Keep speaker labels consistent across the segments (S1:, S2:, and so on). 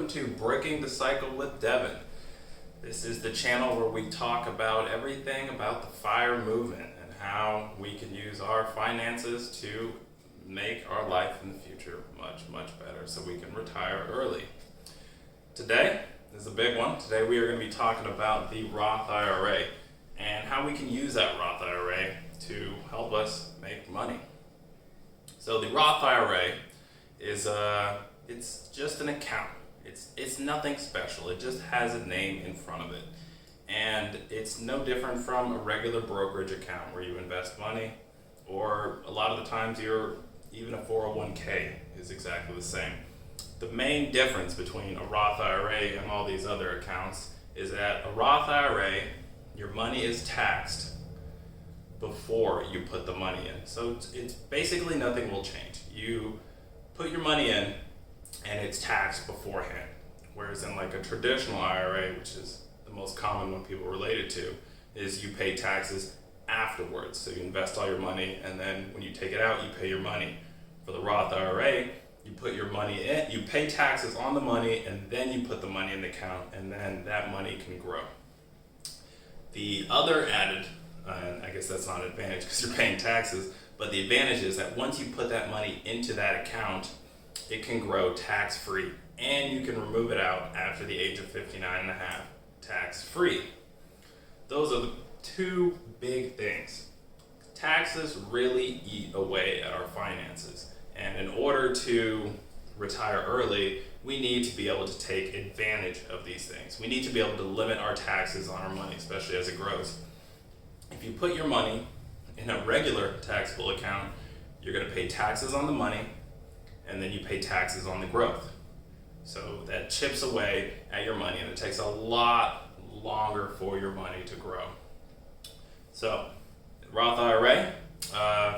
S1: welcome to Breaking the Cycle with Devin. This is the channel where we talk about everything about the FIRE movement and how we can use our finances to make our life in the future much better so we can retire early. Today is a big one. Today we are going to be talking about the Roth IRA and how we can use that Roth IRA to help us make money. So the Roth IRA is it's just an account. It's nothing special. It just has a name in front of it. And it's no different from a regular brokerage account where you invest money, or a lot of the times even a 401k is exactly the same. The main difference between a Roth IRA and all these other accounts is that a Roth IRA, your money is taxed before you put the money in. So it's basically nothing will change. You put your money in and it's taxed beforehand. Whereas in like a traditional IRA, which is the most common one people relate it to, is you pay taxes afterwards. So you invest all your money and then when you take it out, you pay your money. For the Roth IRA, you put your money in, you pay taxes on the money, and then you put the money in the account, and then that money can grow. The other added, and I guess that's not an advantage because you're paying taxes, but the advantage is that once you put that money into that account, it can grow tax-free, and you can remove it out after the age of 59 and a half, tax-free. Those are the two big things. Taxes really eat away at our finances, and in order to retire early, we need to be able to take advantage of these things. We need to be able to limit our taxes on our money, especially as it grows. If you put your money in a regular taxable account, you're going to pay taxes on the money, and then you pay taxes on the growth. So that chips away at your money, and it takes a lot longer for your money to grow. So Roth IRA,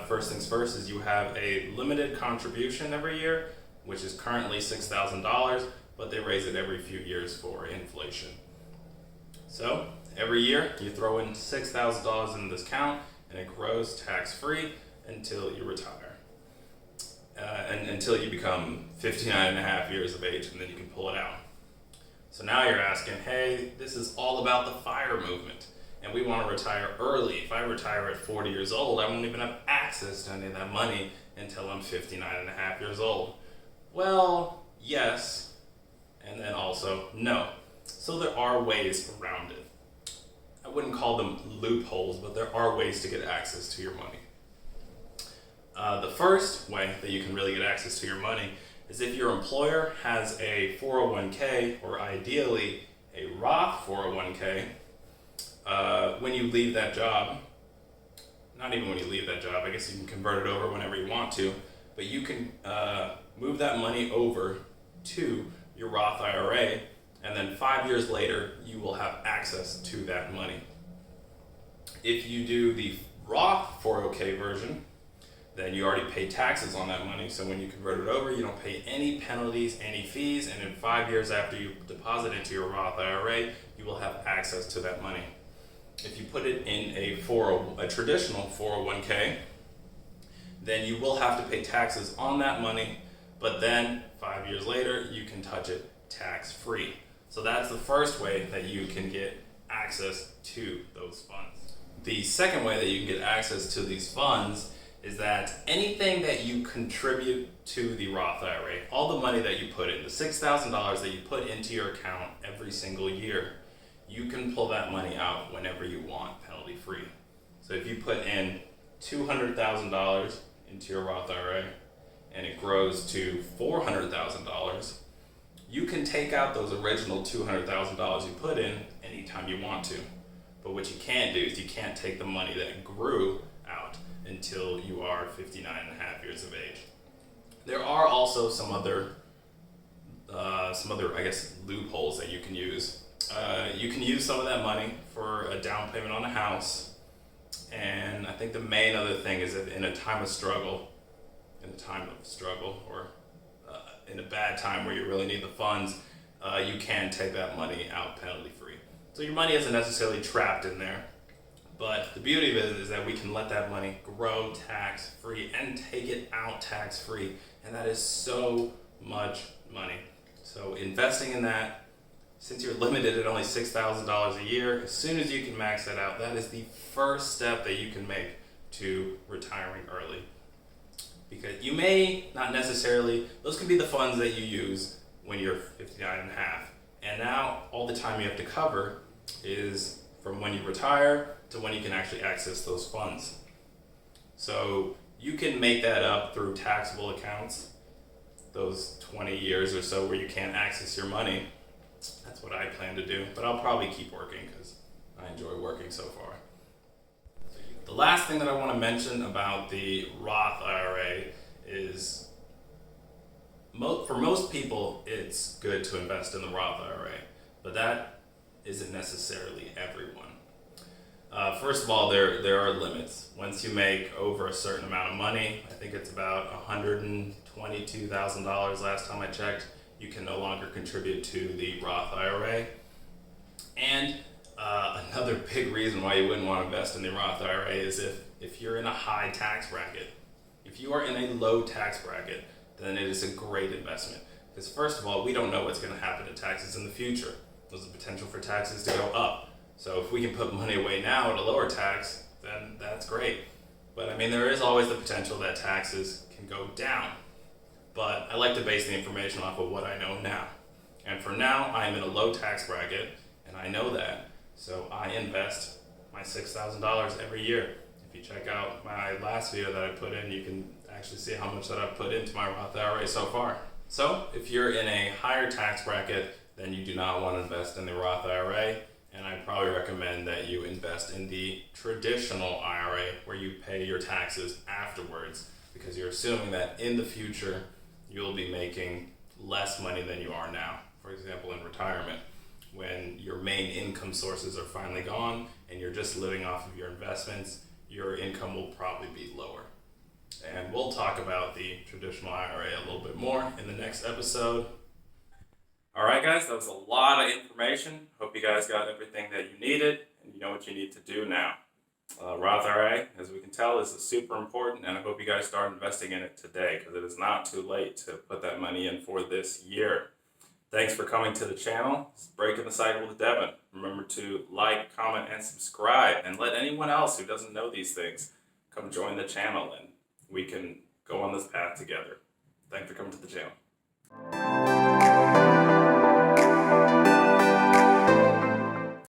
S1: first things first is you have a limited contribution every year, which is currently $6,000, but they raise it every few years for inflation. So every year you throw in $6,000 in this account and it grows tax-free until you retire. And until you become 59 and a half years of age, and then you can pull it out. So now you're asking, hey, this is all about the FIRE movement, and we want to retire early. If I retire at 40 years old, I won't even have access to any of that money until I'm 59 and a half years old. Well, yes, and then also no. So there are ways around it. I wouldn't call them loopholes, but there are ways to get access to your money. The first way that you can really get access to your money is if your employer has a 401k, or ideally a Roth 401k. When you leave that job, not even when you leave that job, I guess you can convert it over whenever you want to, but you can move that money over to your Roth IRA, and then 5 years later, you will have access to that money. If you do the Roth 401k version, then you already pay taxes on that money, so when you convert it over, you don't pay any penalties, any fees, and in 5 years after you deposit into your Roth IRA, you will have access to that money. If you put it in a traditional 401k, then you will have to pay taxes on that money, but then 5 years later, you can touch it tax-free. So that's the first way that you can get access to those funds. The second way that you can get access to these funds is that anything that you contribute to the Roth IRA, all the money that you put in, the $6,000 that you put into your account every single year, you can pull that money out whenever you want, penalty free. So if you put in $200,000 into your Roth IRA and it grows to $400,000, you can take out those original $200,000 you put in anytime you want to. But what you can't do is you can't take the money that grew out until you are 59 and a half years of age. There are also some other, I guess, loopholes that you can use. You can use some of that money for a down payment on a house, and I think the main other thing is that in a time of struggle, or in a bad time where you really need the funds, you can take that money out penalty free. So your money isn't necessarily trapped in there. But the beauty of it is that we can let that money grow tax-free and take it out tax-free. And that is so much money. So investing in that, since you're limited at only $6,000 a year, as soon as you can max that out, that is the first step that you can make to retiring early. Because you may not necessarily, those can be the funds that you use when you're 59 and a half. And now all the time you have to cover is from when you retire to when you can actually access those funds. So you can make that up through taxable accounts, those 20 years or so where you can't access your money. That's what I plan to do, but I'll probably keep working because I enjoy working so far. The last thing that I want to mention about the Roth IRA is for most people it's good to invest in the Roth IRA, but that isn't necessarily everyone. First of all, there are limits. Once you make over a certain amount of money, I think it's about $122,000 last time I checked, you can no longer contribute to the Roth IRA. And another big reason why you wouldn't want to invest in the Roth IRA is if you're in a high tax bracket. If you are in a low tax bracket, then it is a great investment. Because first of all, we don't know what's going to happen to taxes in the future. There's a potential for taxes to go up. So if we can put money away now at a lower tax, then that's great. But I mean, there is always the potential that taxes can go down. But I like to base the information off of what I know now. And for now, I'm in a low tax bracket, and I know that. So I invest my $6,000 every year. If you check out my last video that I put in, you can actually see how much that I've put into my Roth IRA so far. So if you're in a higher tax bracket, then you do not want to invest in the Roth IRA. And I probably recommend that you invest in the traditional IRA where you pay your taxes afterwards, because you're assuming that in the future you'll be making less money than you are now. For example, in retirement, when your main income sources are finally gone and you're just living off of your investments, your income will probably be lower. And we'll talk about the traditional IRA a little bit more in the next episode. Alright guys, that was a lot of information. Hope you guys got everything that you needed and you know what you need to do now. Roth IRA, as we can tell, is super important, and I hope you guys start investing in it today because it is not too late to put that money in for this year. Thanks for coming to the channel. It's Breaking the Cycle with Devin. Remember to like, comment, and subscribe, and let anyone else who doesn't know these things come join the channel and we can go on this path together. Thanks for coming to the channel.